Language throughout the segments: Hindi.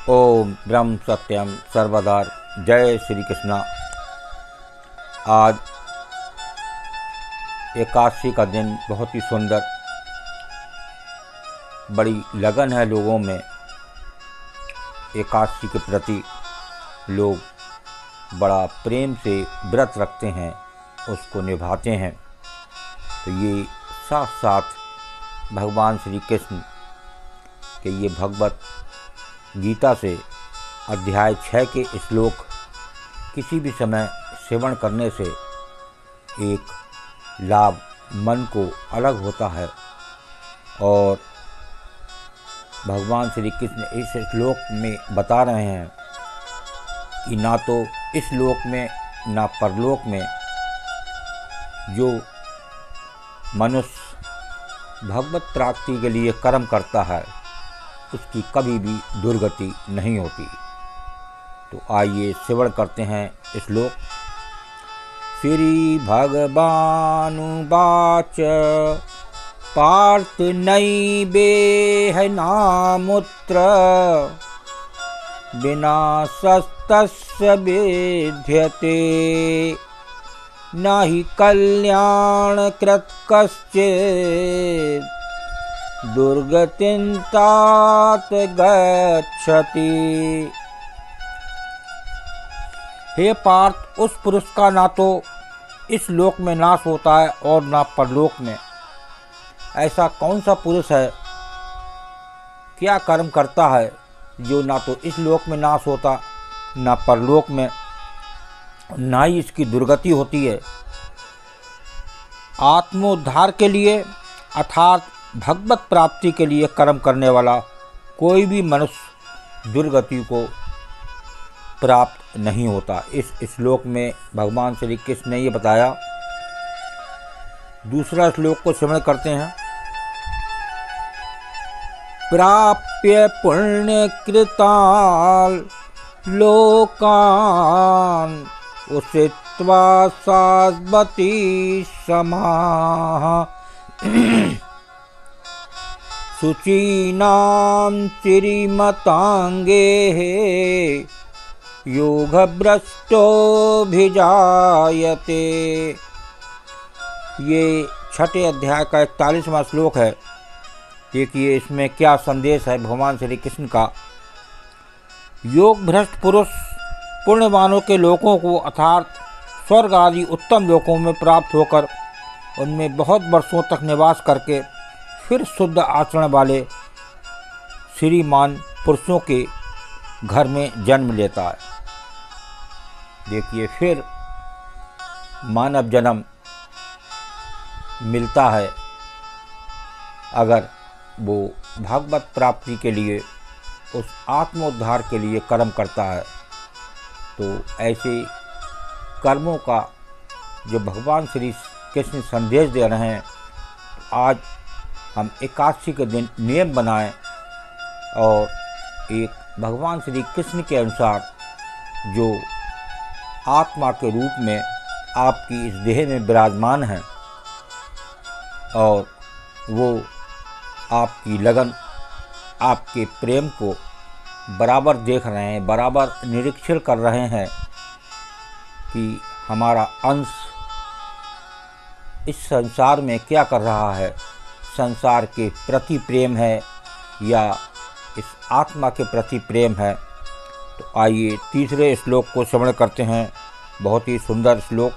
ओम ब्रह्म सत्यम सर्वदा। जय श्री कृष्णा। आज एकादशी का दिन बहुत ही सुंदर, बड़ी लगन है लोगों में। एकादशी के प्रति लोग बड़ा प्रेम से व्रत रखते हैं, उसको निभाते हैं। तो ये साथ साथ भगवान श्री कृष्ण के ये भगवत गीता से अध्याय 6 के श्लोक किसी भी समय सेवन करने से एक लाभ मन को अलग होता है। और भगवान श्री कृष्ण इस श्लोक में बता रहे हैं कि ना तो इस लोक में ना परलोक में जो मनुष्य भगवत प्राप्ति के लिए कर्म करता है उसकी कभी भी दुर्गति नहीं होती। तो आइए श्रवण करते हैं श्लोक। श्री भगवानुवाच पार्थ नैवेह नामुत्र विनाशस्तस्य विद्यते न हि कल्याणकृत् कश्चित् दुर्गतिं तात गच्छति। हे पार्थ, उस पुरुष का ना तो इस लोक में नाश होता है और ना परलोक में। ऐसा कौन सा पुरुष है, क्या कर्म करता है जो ना तो इस लोक में नाश होता ना परलोक में, ना ही इसकी दुर्गति होती है। आत्मोद्धार के लिए अर्थात भगवत प्राप्ति के लिए कर्म करने वाला कोई भी मनुष्य दुर्गति को प्राप्त नहीं होता। इस श्लोक में भगवान श्री कृष्ण ने ये बताया। दूसरा श्लोक को श्रवण करते हैं। प्राप्य पुण्यकृतान् लोकान् उषित्वा शाश्वती समाः शुचीनां चिरिमतांगेः योगभ्रष्टोऽभिजायते। ये छठे अध्याय का 41वां श्लोक है। देखिए इसमें क्या संदेश है भगवान श्री कृष्ण का। योग भ्रष्ट पुरुष पुण्यवानों के लोकों को अर्थात स्वर्ग आदि उत्तम लोकों में प्राप्त होकर उनमें बहुत वर्षों तक निवास करके फिर शुद्ध आचरण वाले श्रीमान पुरुषों के घर में जन्म लेता है। देखिए फिर मानव जन्म मिलता है अगर वो भगवत प्राप्ति के लिए उस आत्मोद्धार के लिए कर्म करता है। तो ऐसे कर्मों का जो भगवान श्री कृष्ण संदेश दे रहे हैं, आज हम एकादशी के दिन नियम बनाएं और एक भगवान श्री कृष्ण के अनुसार जो आत्मा के रूप में आपकी इस देह में विराजमान है और वो आपकी लगन आपके प्रेम को बराबर देख रहे हैं, बराबर निरीक्षण कर रहे हैं कि हमारा अंश इस संसार में क्या कर रहा है, संसार के प्रति प्रेम है या इस आत्मा के प्रति प्रेम है। तो आइए तीसरे श्लोक को श्रवण करते हैं। बहुत ही सुंदर श्लोक।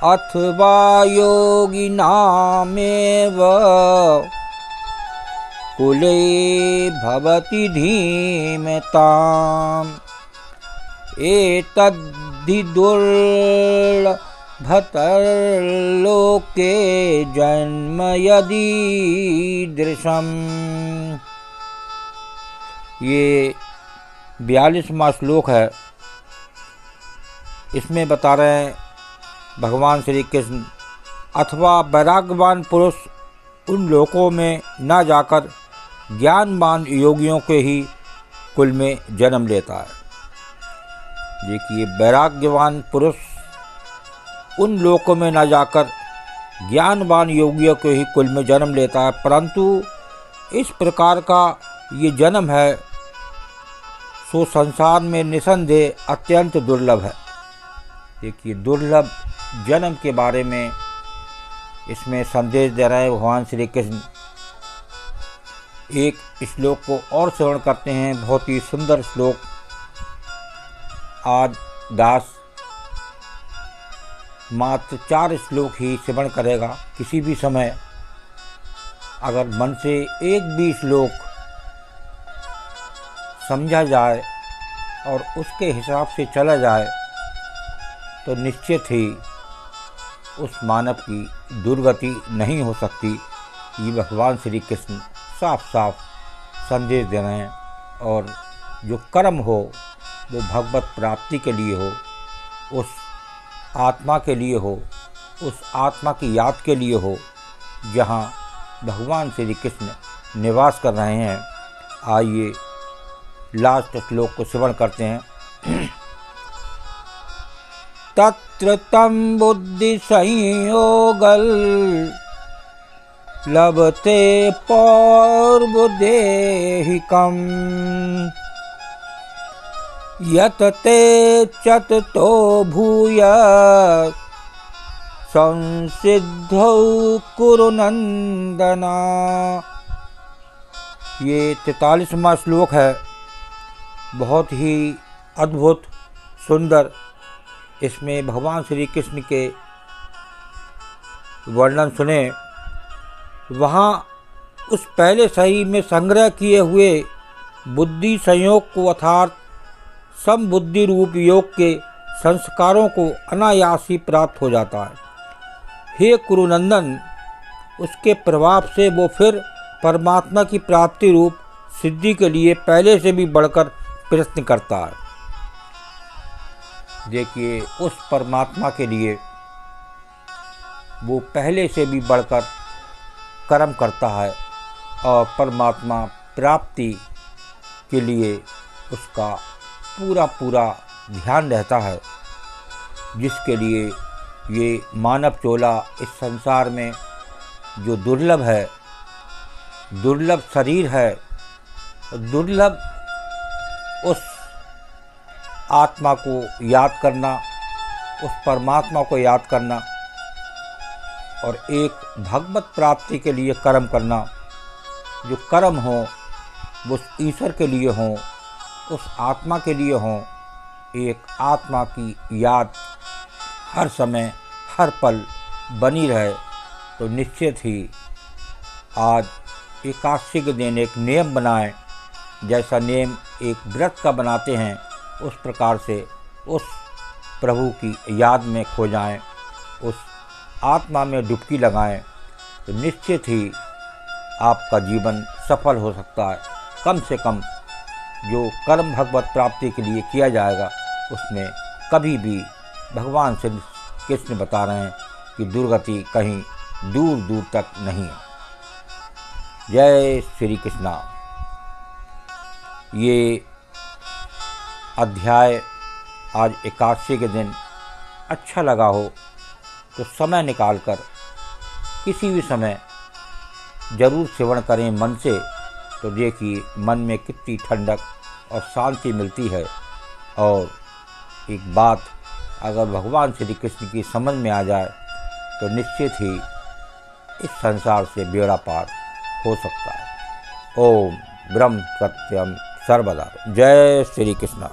अथवा योगिनामेव कुले भवति धीमताम् एतद्धि दुर्लभतरलोके जन्म यदीदृशम्। ये 42वां श्लोक है। इसमें बता रहे हैं भगवान श्री कृष्ण, अथवा वैराग्यवान पुरुष उन लोकों में न जाकर ज्ञानवान योगियों के ही कुल में जन्म लेता है। देखिए वैराग्यवान पुरुष उन लोकों में न जाकर ज्ञानवान योगियों के ही कुल में जन्म लेता है, परंतु इस प्रकार का ये जन्म है सो संसार में निसंदेह अत्यंत दुर्लभ है। देखिए, दुर्लभ जन्म के बारे में इसमें संदेश दे रहे हैं भगवान श्री कृष्ण। एक श्लोक को और श्रवण करते हैं, बहुत ही सुंदर श्लोक। आज दास मात्र 4 श्लोक ही श्रवण करेगा। किसी भी समय अगर मन से एक भी श्लोक समझा जाए और उसके हिसाब से चला जाए तो निश्चित ही उस मानव की दुर्गति नहीं हो सकती। ये भगवान श्री कृष्ण साफ साफ संदेश दे रहे हैं। और जो कर्म हो वो भगवत प्राप्ति के लिए हो, उस आत्मा के लिए हो, उस आत्मा की याद के लिए हो जहाँ भगवान श्री कृष्ण निवास कर रहे हैं। आइए लास्ट श्लोक को श्रवण करते हैं। तत्र तं बुद्धि संयोगल लभते पौर्वदेहिकम् यत ते चततो भूय संसिद्धौ कुरु नंदना। ये 43वां श्लोक है, बहुत ही अद्भुत सुंदर। इसमें भगवान श्री कृष्ण के वर्णन सुने। वहाँ उस पहले सही में संग्रह किए हुए बुद्धि संयोग को अर्थात समबुद्धि रूप योग के संस्कारों को अनायास ही प्राप्त हो जाता है। हे कुरुनंदन, उसके प्रभाव से वो फिर परमात्मा की प्राप्ति रूप सिद्धि के लिए पहले से भी बढ़कर प्रयत्न करता है। देखिए, उस परमात्मा के लिए वो पहले से भी बढ़कर कर्म करता है और परमात्मा प्राप्ति के लिए उसका पूरा ध्यान रहता है, जिसके लिए ये मानव चोला इस संसार में जो दुर्लभ है, दुर्लभ शरीर है, दुर्लभ उस आत्मा को याद करना, उस परमात्मा को याद करना और एक भगवत प्राप्ति के लिए कर्म करना। जो कर्म हो वो उस ईश्वर के लिए हो, उस आत्मा के लिए हो। एक आत्मा की याद हर समय हर पल बनी रहे तो निश्चित ही आज एकादशी के दिन एक नियम बनाएं। जैसा नियम एक व्रत का बनाते हैं उस प्रकार से उस प्रभु की याद में खो जाएं, उस आत्मा में डुबकी लगाएं तो निश्चित ही आपका जीवन सफल हो सकता है। कम से कम जो कर्म भगवत प्राप्ति के लिए किया जाएगा उसमें कभी भी भगवान श्री कृष्ण बता रहे हैं कि दुर्गति कहीं दूर दूर तक नहीं है। जय श्री कृष्णा। ये अध्याय आज एकादशी के दिन अच्छा लगा हो तो समय निकालकर किसी भी समय ज़रूर सेवन करें मन से, तो देखिए मन में कितनी ठंडक और शांति मिलती है। और एक बात अगर भगवान श्री कृष्ण की समझ में आ जाए तो निश्चित ही इस संसार से बेड़ा पार हो सकता है। ओम ब्रह्म सत्यम सर्वदा। जय श्री कृष्ण।